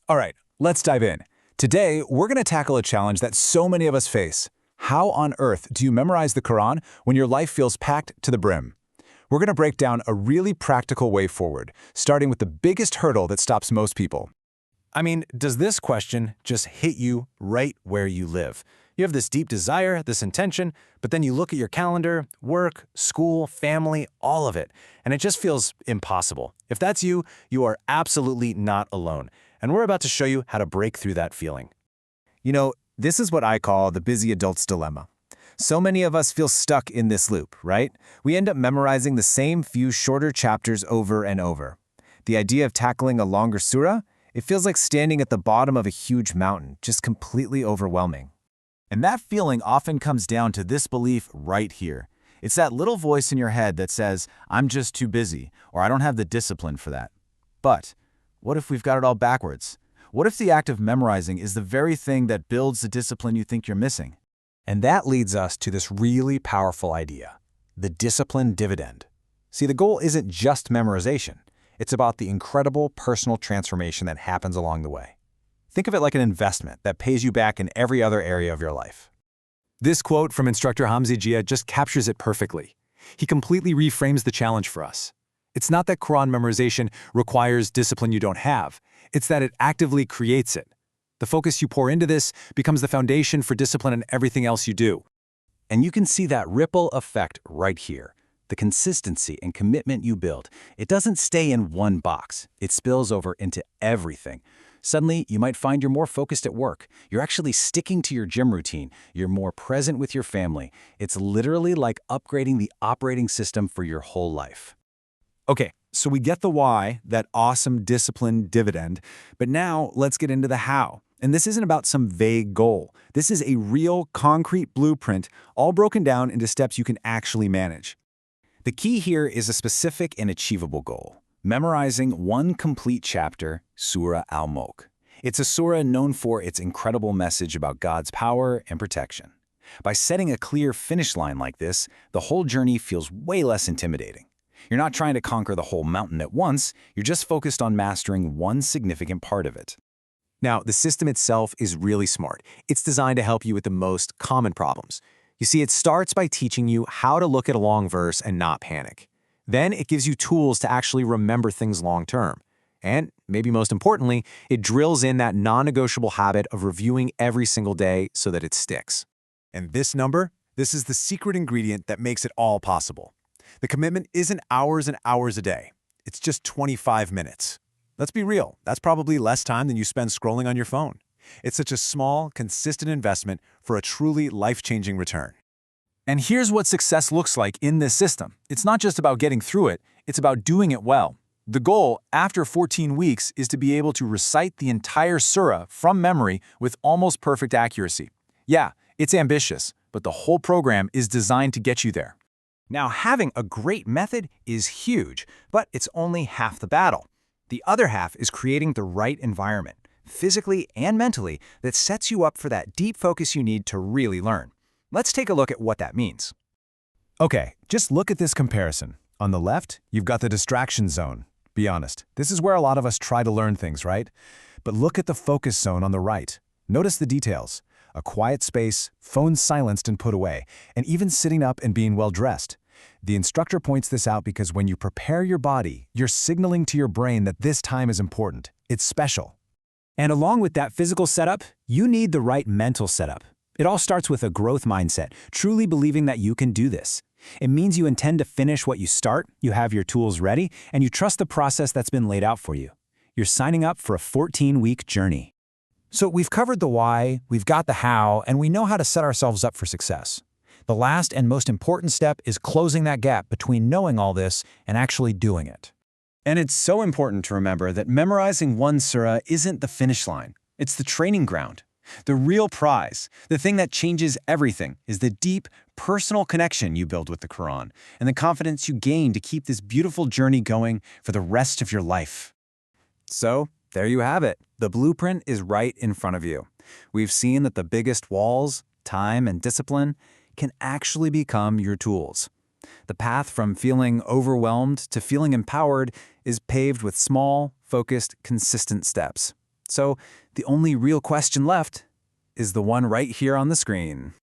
All right, let's dive in. Today, we're going to tackle a challenge that so many of us face. How on earth do you memorize the Quran when your life feels packed to the brim? We're going to break down a really practical way forward, starting with the biggest hurdle that stops most people. I mean, does this question just hit you right where you live? You have this deep desire, this intention, but then you look at your calendar, work, school, family, all of it, and it just feels impossible. If that's you, you are absolutely not alone. And we're about to show you how to break through that feeling. You know, this is what I call the busy adult's dilemma. So many of us feel stuck in this loop, right? We end up memorizing the same few shorter chapters over and over. The idea of tackling a longer surah, it feels like standing at the bottom of a huge mountain, just completely overwhelming. And that feeling often comes down to this belief right here. It's that little voice in your head that says, I'm just too busy, or I don't have the discipline for that. But what if we've got it all backwards? What if the act of memorizing is the very thing that builds the discipline you think you're missing? And that leads us to this really powerful idea, the discipline dividend. See, the goal isn't just memorization. It's about the incredible personal transformation that happens along the way. Think of it like an investment that pays you back in every other area of your life. This quote from instructor Hamzi Jia just captures it perfectly. He completely reframes the challenge for us. It's not that Quran memorization requires discipline you don't have. It's that it actively creates it. The focus you pour into this becomes the foundation for discipline in everything else you do. And you can see that ripple effect right here. The consistency and commitment you build, it doesn't stay in one box. It spills over into everything. Suddenly, you might find you're more focused at work. You're actually sticking to your gym routine. You're more present with your family. It's literally like upgrading the operating system for your whole life. Okay, so we get the why, that awesome discipline dividend, but now let's get into the how. And this isn't about some vague goal. This is a real, concrete blueprint, all broken down into steps you can actually manage. The key here is a specific and achievable goal. Memorizing one complete chapter, Surah Al-Mulk. It's a surah known for its incredible message about God's power and protection. By setting a clear finish line like this, the whole journey feels way less intimidating. You're not trying to conquer the whole mountain at once, you're just focused on mastering one significant part of it. Now, the system itself is really smart. It's designed to help you with the most common problems. You see, it starts by teaching you how to look at a long verse and not panic. Then it gives you tools to actually remember things long term. And maybe most importantly, it drills in that non-negotiable habit of reviewing every single day so that it sticks. And this number, this is the secret ingredient that makes it all possible. The commitment isn't hours and hours a day. It's just 25 minutes. Let's be real, that's probably less time than you spend scrolling on your phone. It's such a small, consistent investment for a truly life-changing return. And here's what success looks like in this system. It's not just about getting through it, it's about doing it well. The goal, after 14 weeks, is to be able to recite the entire surah from memory with almost perfect accuracy. Yeah, it's ambitious, but the whole program is designed to get you there. Now, having a great method is huge, but it's only half the battle. The other half is creating the right environment, physically and mentally, that sets you up for that deep focus you need to really learn. Let's take a look at what that means. Okay, just look at this comparison. On the left, you've got the distraction zone. Be honest, this is where a lot of us try to learn things, right? But look at the focus zone on the right. Notice the details. A quiet space, phone silenced and put away, and even sitting up and being well-dressed. The instructor points this out because when you prepare your body, you're signaling to your brain that this time is important. It's special. And along with that physical setup, you need the right mental setup. It all starts with a growth mindset, truly believing that you can do this. It means you intend to finish what you start, you have your tools ready, and you trust the process that's been laid out for you. You're signing up for a 14-week journey. So we've covered the why, we've got the how, and we know how to set ourselves up for success. The last and most important step is closing that gap between knowing all this and actually doing it. And it's so important to remember that memorizing one surah isn't the finish line. It's the training ground. The real prize, the thing that changes everything, is the deep, personal connection you build with the Quran and the confidence you gain to keep this beautiful journey going for the rest of your life. So, there you have it. The blueprint is right in front of you. We've seen that the biggest walls, time and discipline, can actually become your tools. The path from feeling overwhelmed to feeling empowered is paved with small, focused, consistent steps. So the only real question left is the one right here on the screen.